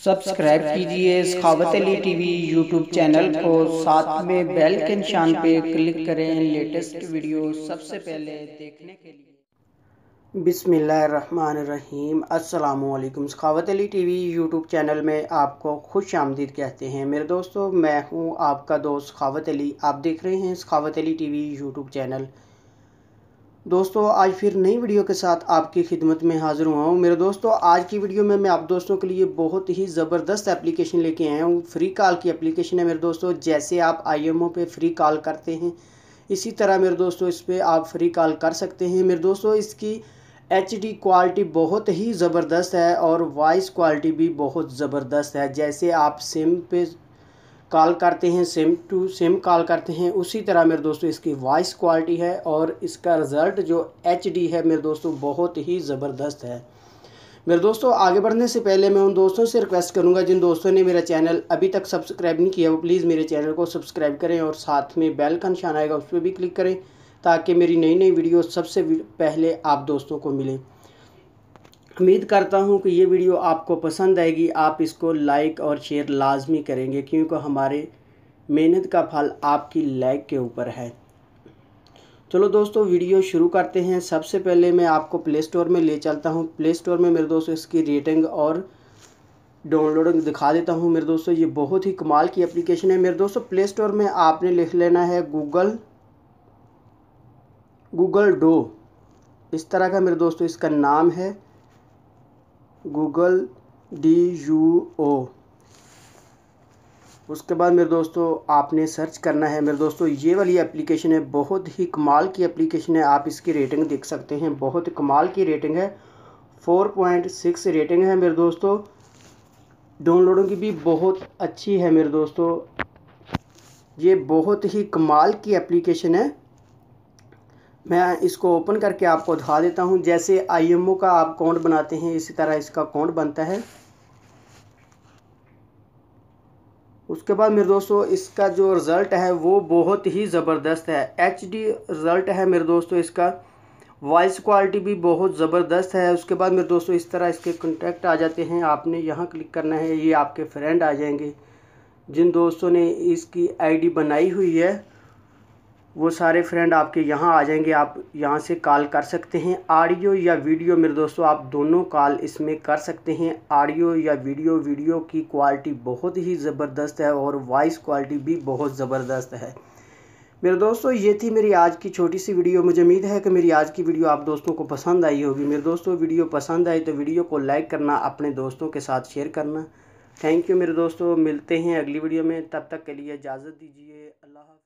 Subscribe कीजिए सखावत Ali TV YouTube channel को, साथ में बेल के निशान पे क्लिक करें लेटेस्ट वीडियो सबसे पहले देखने के लिए। बिस्मिल्लाहिर्रहमानिर्रहीम। अस्सलामुअलैकुम। सखावत अली टीवी यूट्यूब चैनल में आपको खुश आमदीद कहते हैं। मेरे दोस्तों, मैं हूं आपका दोस्त सखावत अली। आप देख रहे हैं सखावत अली टीवी यूट्यूब चैनल। दोस्तों, आज फिर नई वीडियो के साथ आपकी खिदमत में हाज़िर हुआ हूँ। मेरे दोस्तों, आज की वीडियो में मैं आप दोस्तों के लिए बहुत ही ज़बरदस्त एप्लीकेशन लेके आया हूँ। फ्री कॉल की एप्लीकेशन है मेरे दोस्तों। जैसे आप IMO पे फ्री कॉल करते हैं, इसी तरह मेरे दोस्तों इस पर आप फ्री कॉल कर सकते हैं। मेरे दोस्तों, इसकी HD क्वालिटी बहुत ही ज़बरदस्त है और वॉइस क्वालिटी भी बहुत ज़बरदस्त है। जैसे आप सिम पे कॉल करते हैं, सिम टू सिम कॉल करते हैं, उसी तरह मेरे दोस्तों इसकी वॉइस क्वालिटी है और इसका रिज़ल्ट जो HD है मेरे दोस्तों बहुत ही ज़बरदस्त है। मेरे दोस्तों, आगे बढ़ने से पहले मैं उन दोस्तों से रिक्वेस्ट करूंगा जिन दोस्तों ने मेरा चैनल अभी तक सब्सक्राइब नहीं किया, वो प्लीज़ मेरे चैनल को सब्सक्राइब करें और साथ में बेल का निशान आएगा उस पर भी क्लिक करें, ताकि मेरी नई नई वीडियो सबसे पहले आप दोस्तों को मिले। उम्मीद करता हूं कि ये वीडियो आपको पसंद आएगी। आप इसको लाइक और शेयर लाजमी करेंगे, क्योंकि हमारे मेहनत का फल आपकी लाइक के ऊपर है। चलो दोस्तों, वीडियो शुरू करते हैं। सबसे पहले मैं आपको प्ले स्टोर में ले चलता हूं। प्ले स्टोर में मेरे दोस्तों इसकी रेटिंग और डाउनलोडिंग दिखा देता हूं। मेरे दोस्तों, ये बहुत ही कमाल की एप्लीकेशन है। मेरे दोस्तों, प्ले स्टोर में आपने लिख लेना है गूगल डो। इस तरह का मेरे दोस्तों इसका नाम है, गूगल DUO। उसके बाद मेरे दोस्तों आपने सर्च करना है। मेरे दोस्तों, ये वाली एप्लीकेशन है, बहुत ही कमाल की एप्लीकेशन है। आप इसकी रेटिंग देख सकते हैं, बहुत कमाल की रेटिंग है, 4.6 रेटिंग है मेरे दोस्तों। डाउनलोडिंग की भी बहुत अच्छी है मेरे दोस्तों। ये बहुत ही कमाल की एप्लीकेशन है। मैं इसको ओपन करके आपको दिखा देता हूं। जैसे IMO का आप अकाउंट बनाते हैं, इसी तरह इसका अकाउंट बनता है। उसके बाद मेरे दोस्तों इसका जो रिज़ल्ट है वो बहुत ही ज़बरदस्त है। HD रिज़ल्ट है मेरे दोस्तों इसका। वॉइस क्वालिटी भी बहुत ज़बरदस्त है। उसके बाद मेरे दोस्तों इस तरह इसके कॉन्टैक्ट आ जाते हैं। आपने यहाँ क्लिक करना है, ये आपके फ्रेंड आ जाएंगे। जिन दोस्तों ने इसकी ID बनाई हुई है वो सारे फ्रेंड आपके यहाँ आ जाएंगे। आप यहाँ से कॉल कर सकते हैं, ऑडियो या वीडियो। मेरे दोस्तों, आप दोनों कॉल इसमें कर सकते हैं, ऑडियो या वीडियो। वीडियो की क्वालिटी बहुत ही ज़बरदस्त है और वॉइस क्वालिटी भी बहुत ज़बरदस्त है। मेरे दोस्तों, ये थी मेरी आज की छोटी सी वीडियो। मुझे उम्मीद है कि मेरी आज की वीडियो आप दोस्तों को पसंद आई होगी। मेरे दोस्तों, वीडियो पसंद आई तो वीडियो को लाइक करना, अपने दोस्तों के साथ शेयर करना। थैंक यू मेरे दोस्तों। मिलते हैं अगली वीडियो में, तब तक के लिए इजाज़त दीजिए। अल्लाह हाफ़िज़।